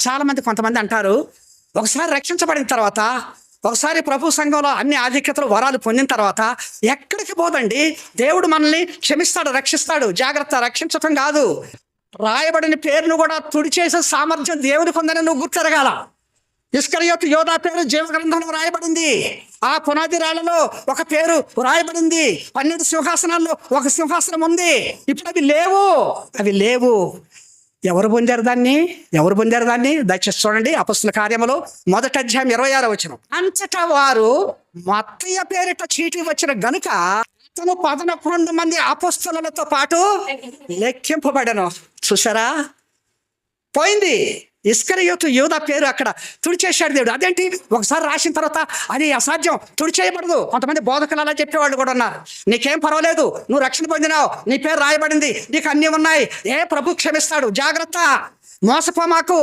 చాలా మంది కొంతమంది అంటారు, ఒకసారి రక్షించబడిన తర్వాత, ఒకసారి ప్రభు సంఘంలో అన్ని ఆధిక్యతలు వరాలు పొందిన తర్వాత ఎక్కడికి పోదండి, దేవుడు మనల్ని క్షమిస్తాడు, రక్షిస్తాడు. జాగ్రత్త, రక్షించటం కాదు, రాయబడిన పేరును కూడా తుడిచేసే సామర్థ్యం దేవునికి ఉందని నువ్వు గుర్తెరగాల. ఇస్కరియోతు యోధా పేరు జీవగ్రంథంలో రాయబడింది. ఆ పునాది రాళ్లలో ఒక పేరు రాయబడింది. 12 సింహాసనాల్లో ఒక సింహాసనం ఉంది. ఇప్పుడు అవి లేవు. ఎవరు పొందారు దాన్ని? దయచేసి చూడండి, అపొస్తలుల కార్యములు 1వ అధ్యాయం 26వ వచనం. అంతటా వారు మత్తయి పేరిట చీటీ వచ్చిన గనుక అతను 11 మంది అపొస్తలులతో పాటు లెక్కింపబడెను. చూసారా, పోయింది. ఇస్కరియోతు యూదా పేరు అక్కడ తుడిచేశాడు దేవుడు. అదేంటి, ఒకసారి రాసిన తర్వాత అది అసాధ్యం, తుడిచేయబడదు. కొంతమంది బోధకులు అలా చెప్పేవాళ్ళు కూడా ఉన్నారు. నీకేం పర్వాలేదు, నువ్వు రక్షణ పొందినావు, నీ పేరు రాయబడింది, నీకు అన్నీ ఉన్నాయి, ప్రభు క్షమిస్తాడు, జాగ్రత్త, మోసపోమాకు.